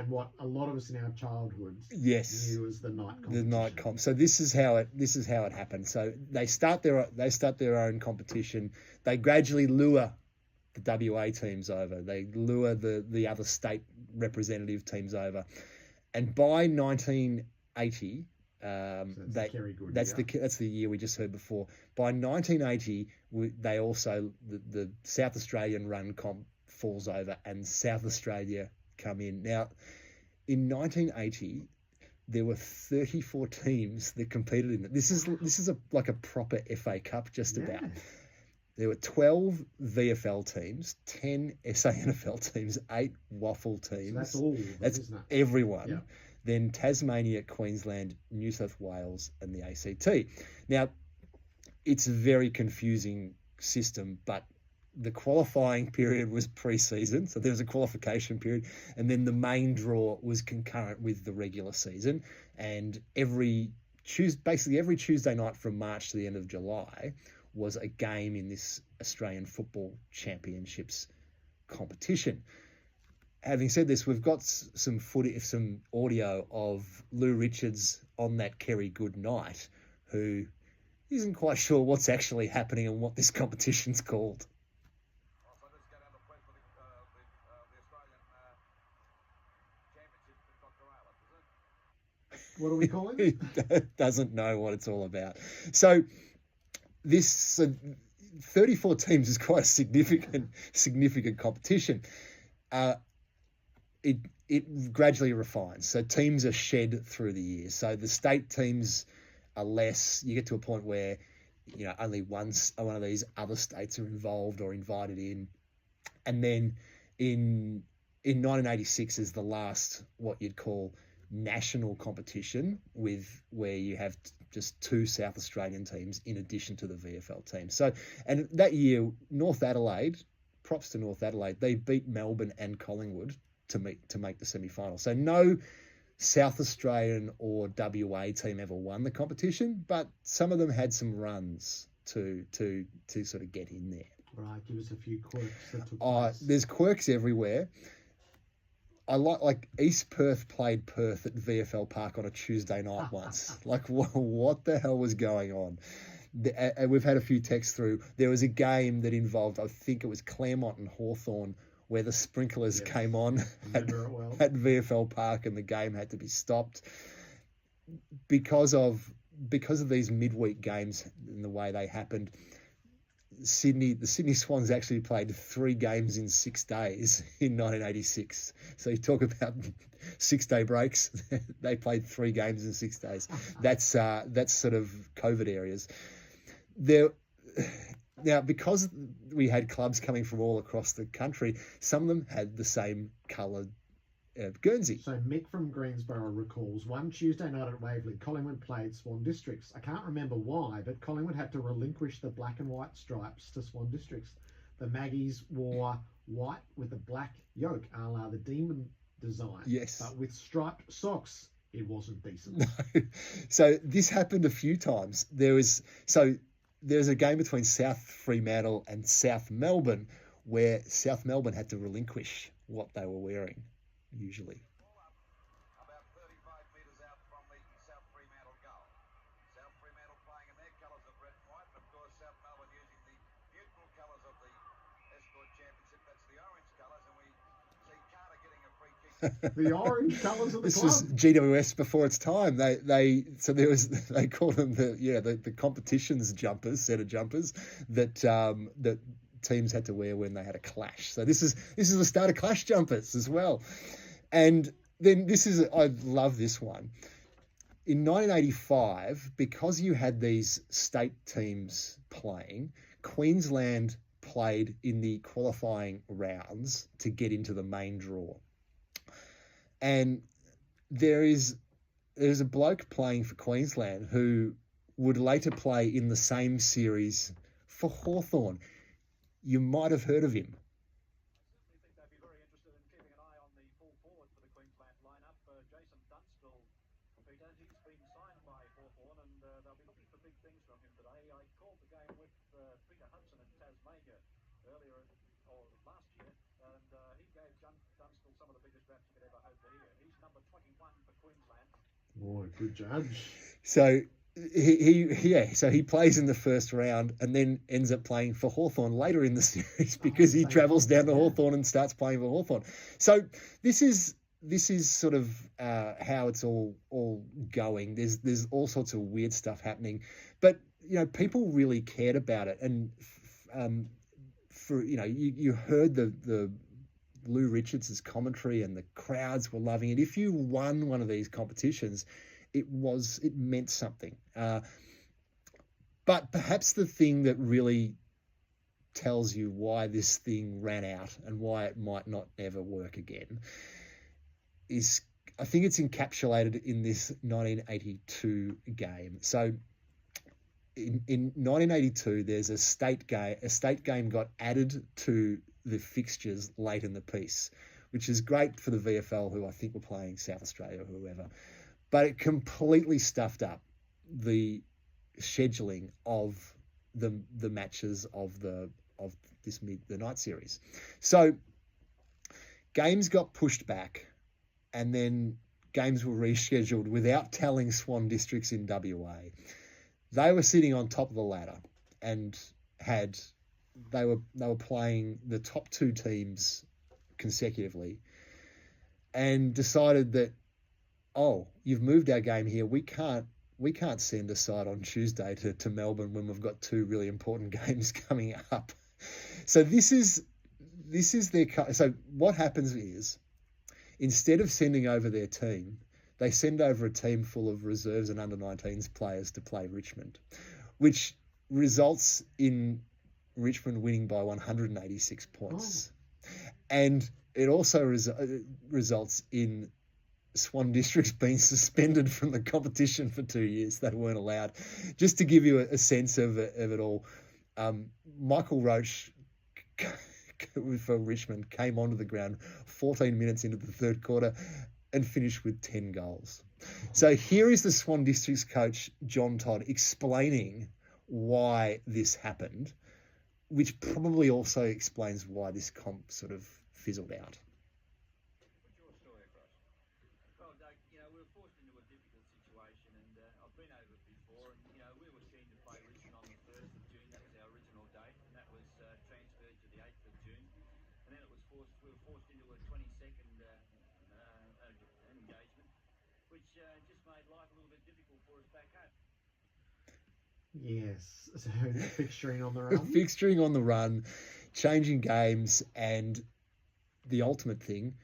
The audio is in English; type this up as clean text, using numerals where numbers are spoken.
And what a lot of us in our childhoods Yes, knew as the night the night competition. comp. So this is how it happened. So they start their own competition. They gradually lure the WA teams over. They lure the other state representative teams over, and by 1980, So that's the they Kerry Good that's year. the year we just heard before. By 1980, they also the South Australian run comp falls over, and South Australia come in. Now, in 1980, there were 34 teams that competed in it. This is like a proper FA Cup, just about. Yeah. There were 12 VFL teams, 10 SANFL teams, 8 Waffle So that's teams. all of them, That's isn't it? Yeah. everyone. Then Tasmania, Queensland, New South Wales, and the ACT. Now, it's a very confusing system, but the qualifying period was pre-season, so there was a qualification period, and then the main draw was concurrent with the regular season. And basically every Tuesday night from March to the end of July was a game in this Australian Football Championships competition. Having said this, we've got some footage, some audio of Lou Richards on that Kerry Good night, who isn't quite sure what's actually happening and what this competition's called. What are we calling He it? doesn't know what it's all about. So this 34 teams is quite a significant competition. Uh, it it gradually refines. So teams are shed through the years. So the state teams are less. You get to a point where only one of these other states are involved or invited in, and then in 1986 is the last what you'd call national competition, with where you have just two South Australian teams in addition to the VFL team. So, and that year, North Adelaide, props to North Adelaide, they beat Melbourne and Collingwood to make the semi-final. So no South Australian or WA team ever won the competition, but some of them had some runs to sort of get in there. Right, give us a few quirks that took place. There's quirks everywhere. I like East Perth played Perth at VFL Park on a Tuesday night once. Like, what the hell was going on? We've had a few texts through. There was a game that involved, I think it was Claremont and Hawthorn, where the sprinklers Yes, came on well. at VFL Park and the game had to be stopped because of these midweek games and the way they happened. The Sydney Swans actually played 3 games in 6 days in 1986. So you talk about 6-day breaks. They played 3 games in 6 days. That's sort of COVID areas. Now, because we had clubs coming from all across the country, some of them had the same coloured Guernsey. So Mick from Greensboro recalls one Tuesday night at Waverley, Collingwood played Swan Districts. I can't remember why, but Collingwood had to relinquish the black and white stripes to Swan Districts. The Maggies wore white with a black yoke, a la the Demon design. Yes. But with striped socks, it wasn't decent. No. So this happened a few times. There's a game between South Fremantle and South Melbourne where South Melbourne had to relinquish what they were wearing, usually. About 35 metres out from the South Fremantle goal. South Fremantle playing in their colours of red and white, and of course South Melbourne using the neutral colours of the Escort Championship. That's the orange colours, and we see Carter getting a free kick. The orange colours of the This club. was GWS before its time. They called them the competitions jumpers, set of jumpers that teams had to wear when they had a clash. So this is the start of clash jumpers as well. And then I love this one. In 1985, because you had these state teams playing, Queensland played in the qualifying rounds to get into the main draw. And there's a bloke playing for Queensland who would later play in the same series for Hawthorn. You might have heard of him. I think they'd be very interested in keeping an eye on the full forward for the Queensland lineup. Jason Dunstall, Peter, he's been signed by Hawthorn, and they'll be looking for big things from him today. I called the game with Peter Hudson in Tasmania earlier or last year, and he gave Dunstall some of the biggest raps you could ever hope to hear. Oh, good judge. So so he plays in the first round and then ends up playing for Hawthorn later in the series because he same travels down to yeah. Hawthorn and starts playing for Hawthorn. So this is sort of how it's all going. There's all sorts of weird stuff happening, but people really cared about it, and for you heard the Lou Richards' commentary, and the crowds were loving it. If you won one of these competitions, it meant something. But perhaps the thing that really tells you why this thing ran out and why it might not ever work again is, I think it's encapsulated in this 1982 game. So in 1982, there's a state game. A state game got added to the fixtures late in the piece, which is great for the VFL, who I think were playing South Australia or whoever. But it completely stuffed up the scheduling of the matches of the night series. So games got pushed back, and then games were rescheduled without telling Swan Districts in WA. They were sitting on top of the ladder and they were playing the top two teams consecutively, and decided that, oh, you've moved our game here. We can't send a side on Tuesday to Melbourne when we've got two really important games coming up. So this is their. So what happens is, instead of sending over their team, they send over a team full of reserves and under-19s players to play Richmond, which results in Richmond winning by 186 points. Oh. And it also results in Swan Districts being suspended from the competition for 2 years. They weren't allowed. Just to give you a sense of it all, Michael Roach for Richmond came onto the ground 14 minutes into the third quarter and finished with 10 goals. So here is the Swan Districts coach, John Todd, explaining why this happened, which probably also explains why this comp sort of fizzled out. What's your story, Bryce? Well, Doug, we were forced into a difficult situation, and I've been over it before, and, we were keen to play Richmond on the 1st of June. That was our original date, and that was transferred to the 8th of June. And then we were forced into a 22nd engagement, which just made life a little bit difficult for us back home. Yes, so fixturing on the run. Fixturing on the run, changing games, and the ultimate thing,